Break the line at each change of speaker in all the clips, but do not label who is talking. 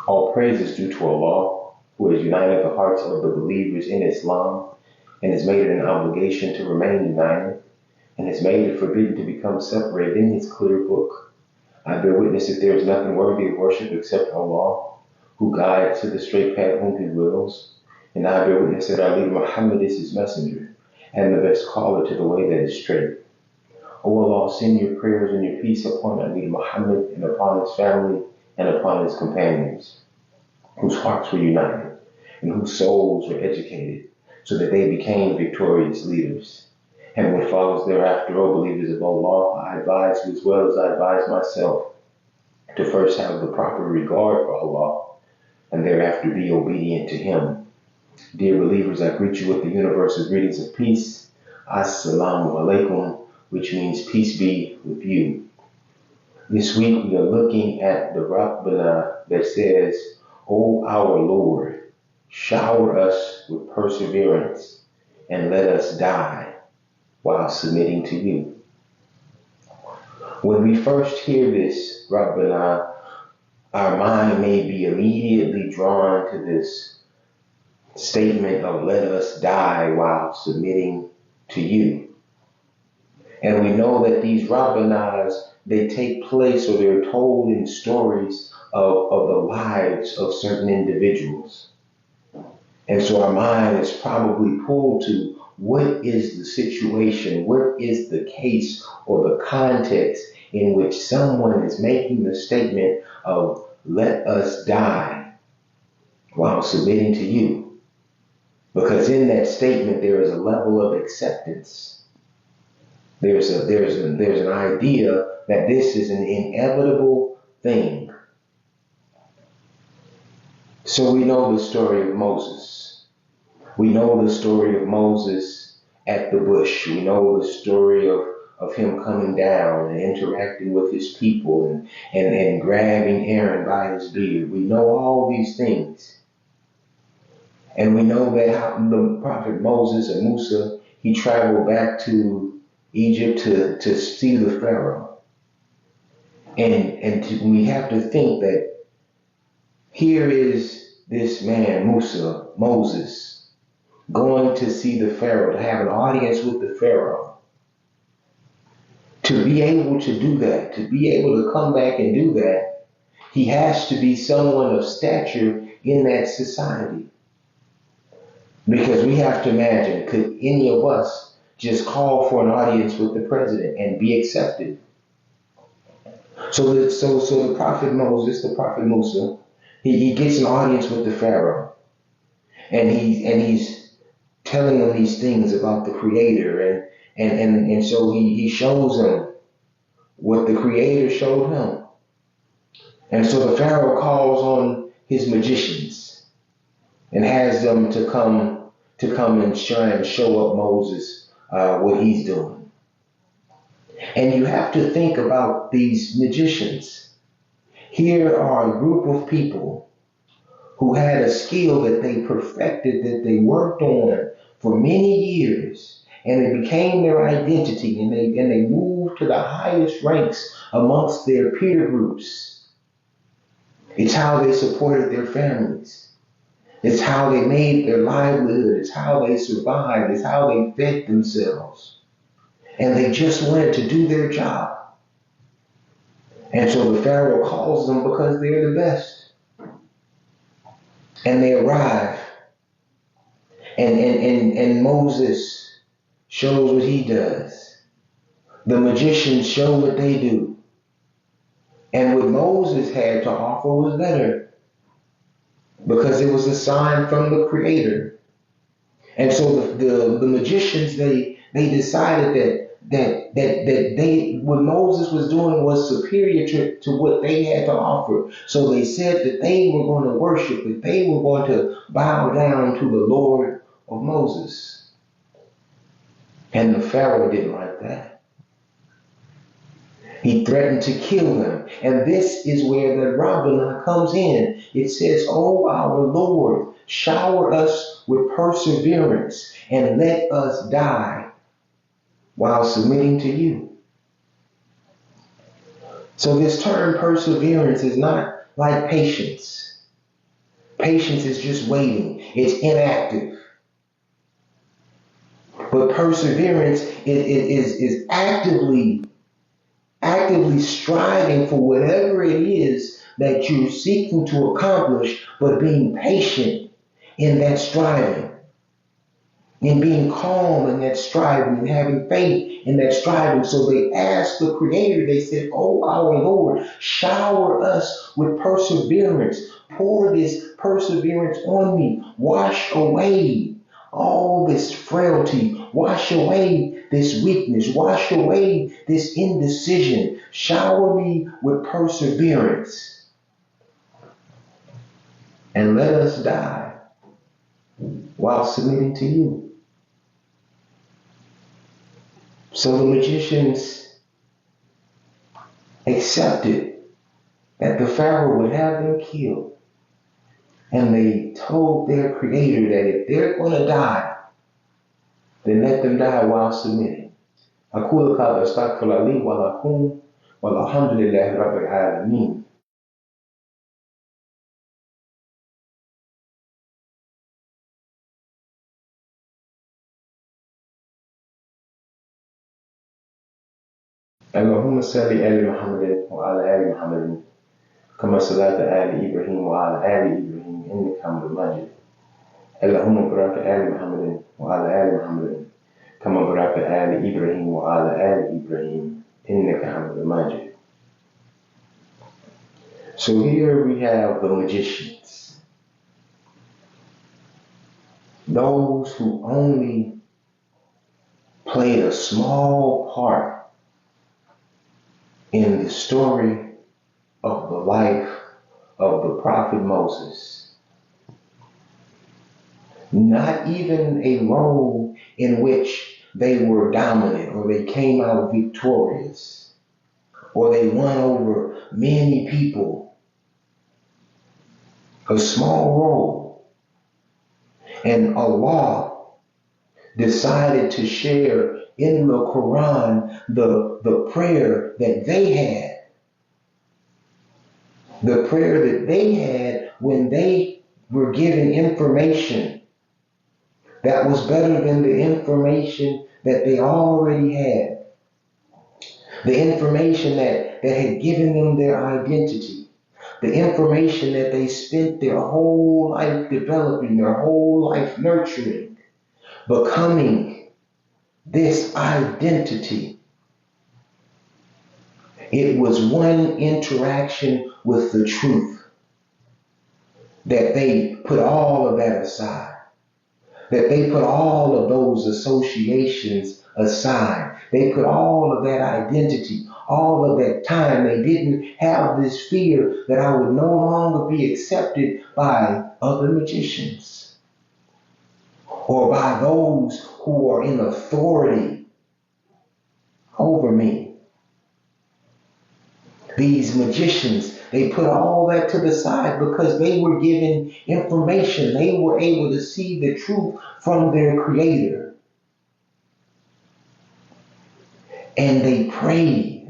All praise is due to Allah, who has united the hearts of the believers in Islam and has made it an obligation to remain united and has made it forbidden to become separated in His clear book. I bear witness that there is nothing worthy of worship except Allah, who guides to the straight path whom He wills. And I bear witness that our leader Muhammad is His messenger and the best caller to the way that is straight. O Allah, send your prayers and your peace upon our leader Muhammad and upon his family and upon his companions, whose hearts were united and whose souls were educated, so that they became victorious leaders. And what follows thereafter, O believers of Allah, I advise you as well as I advise myself to first have the proper regard for Allah and thereafter be obedient to Him. Dear believers, I greet you with the universal greetings of peace. Assalamu alaikum, which means peace be with you. This week we are looking at the Rabbana that says, O our Lord, shower us with perseverance and let us die while submitting to you. When we first hear this Rabbana, our mind may be immediately drawn to this statement of let us die while submitting to you. And we know that these Rabbanas, they take place or they're told in stories of the lives of certain individuals. And so our mind is probably pulled to what is the situation, what is the case or the context in which someone is making the statement of let us die while submitting to you. Because in that statement there is a level of acceptance. There's an idea that this is an inevitable thing. So we know the story of Moses. We know the story of Moses at the bush. We know the story of him coming down and interacting with his people and grabbing Aaron by his beard. We know all these things. And we know that how the Prophet Moses and Musa, he traveled back to Egypt to see the Pharaoh. And we have to think that here is this man, Moses, going to see the Pharaoh, to have an audience with the Pharaoh. To be able to do that, to be able to come back and do that, he has to be someone of stature in that society. Because we have to imagine, could any of us just call for an audience with the president and be accepted? So the Prophet Moses, the Prophet Musa, he gets an audience with the Pharaoh. And he's telling him these things about the Creator. And so he shows him what the Creator showed him. And so the Pharaoh calls on his magicians and has them to come and try and show up Moses what he's doing. And you have to think about these magicians. Here are a group of people who had a skill that they perfected, that they worked on for many years, and it became their identity, and they moved to the highest ranks amongst their peer groups. It's how they supported their families. It's how they made their livelihood. It's how they survived. It's how they fed themselves. And they just wanted to do their job. And so the Pharaoh calls them because they're the best. And they arrive. And Moses shows what he does. The magicians show what they do. And what Moses had to offer was better, because it was a sign from the Creator. And so the magicians, they decided that what Moses was doing was superior to what they had to offer. So they said that they were going to worship, that they were going to bow down to the Lord of Moses. And the Pharaoh didn't like that. He threatened to kill them. And this is where the Rabbana comes in. It says, "O our Lord, shower us with perseverance and let us die while submitting to you." So this term perseverance is not like patience. Patience is just waiting. It's inactive. But perseverance is actively striving for whatever it is that you're seeking to accomplish, but being patient in that striving, and being calm in that striving, and having faith in that striving. So they asked the Creator, they said, "Oh, our Lord, shower us with perseverance. Pour this perseverance on me. Wash away all this frailty. Wash away this weakness. Wash away this indecision. Shower me with perseverance. And let us die while submitting to you." So the magicians accepted that the Pharaoh would have them killed. And they told their Creator that if they're going to die, then let them die while submitting. أقول قال أستغفر لي ولكم والحمد لله رب العالمين. اللهم صل على محمد وعلى آل محمد كما صليت على إبراهيم وعلى آل إبراهيم إنك حميد مجيد. اللهم بارك على محمد وعلى آل محمد كما باركت على إبراهيم وعلى آل إبراهيم إنك حميد مجيد. So here we have the magicians, those who only played a small part in the story of the life of the Prophet Moses. Not even a role in which they were dominant or they came out victorious or they won over many people. A small role. And Allah decided to share in the Quran the prayer that they had. The prayer that they had when they were given information that was better than the information that they already had. The information that had given them their identity. The information that they spent their whole life developing, their whole life nurturing, becoming this identity. It was one interaction with the truth that they put all of that aside, that they put all of those associations aside. They put all of that identity, all of that time. They didn't have this fear that I would no longer be accepted by other magicians or by those who are in authority over me. These magicians, they put all that to the side because they were given information. They were able to see the truth from their Creator. And they prayed.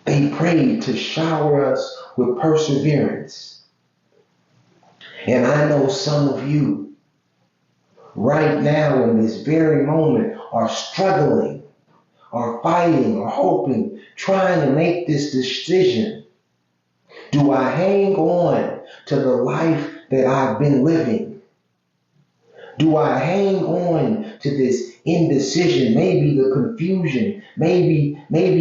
They prayed to shower us with perseverance. And I know some of you right now in this very moment are struggling, are fighting, or hoping, trying to make this decision. Do I hang on to the life that I've been living? Do I hang on to this indecision, maybe the confusion, maybe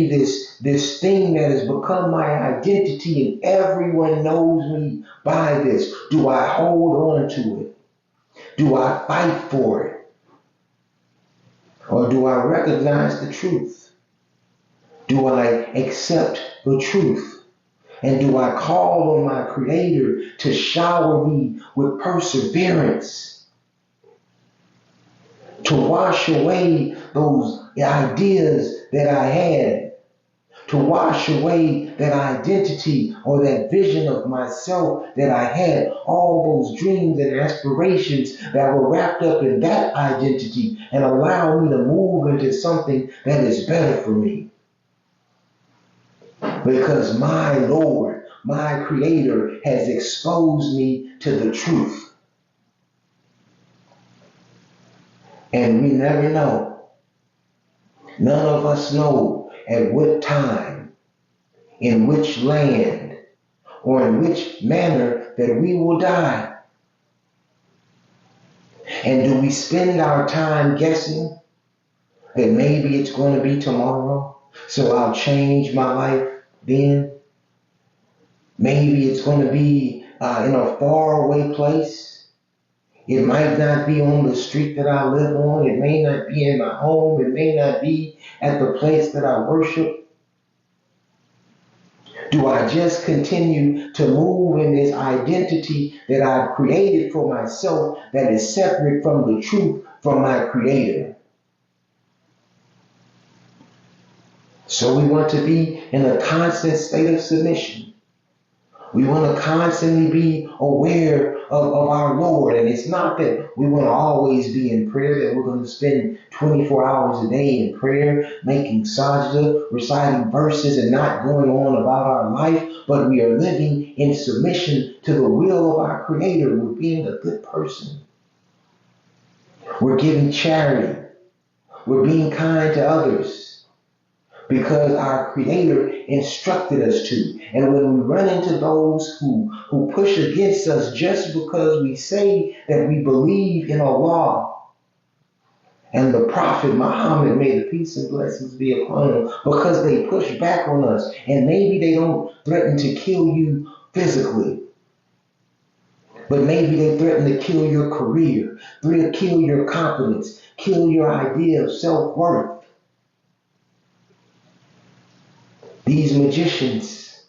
this thing that has become my identity and everyone knows me by this? Do I hold on to it? Do I fight for it? Or do I recognize the truth? Do I accept the truth? And do I call on my Creator to shower me with perseverance? To wash away those ideas that I had, to wash away that identity or that vision of myself that I had, all those dreams and aspirations that were wrapped up in that identity, and allow me to move into something that is better for me. Because my Lord, my Creator has exposed me to the truth. And we never know. None of us know at what time, in which land, or in which manner that we will die. And do we spend our time guessing that maybe it's going to be tomorrow, so I'll change my life then? Maybe it's going to be in a faraway place. It might not be on the street that I live on. It may not be in my home. It may not be at the place that I worship. Do I just continue to move in this identity that I've created for myself that is separate from the truth from my Creator? So we want to be in a constant state of submission. We want to constantly be aware of our Lord. And it's not that we want to always be in prayer, that we're going to spend 24 hours a day in prayer, making sajda, reciting verses, and not going on about our life, but we are living in submission to the will of our Creator. We're being a good person. We're giving charity. We're being kind to others, because our Creator instructed us to. And when we run into those who push against us just because we say that we believe in Allah and the Prophet Muhammad, may the peace and blessings be upon him, because they push back on us, and maybe they don't threaten to kill you physically, but maybe they threaten to kill your career, kill your confidence, kill your idea of self-worth. These magicians,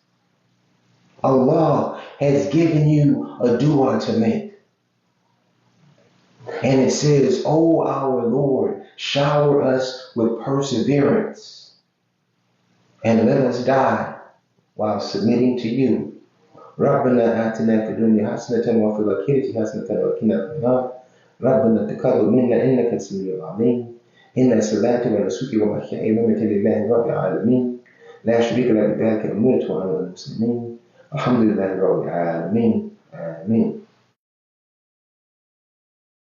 Allah has given you a du'a to make. And it says, "O our Lord, shower us with perseverance and let us die while submitting to you. Rabbana atina fid dunya hasanatan wa fil akhirati hasanatan wa qina adhaban. Rabbana taqabbal minna innaka as-sami'ul 'alim. Inna salati wa nusuki wa mahyaya wa mamati lillahi rabbil 'alamin. لا شريك له بذلك أمرت وأنا من المسلمين الحمد لله رب العالمين آمين."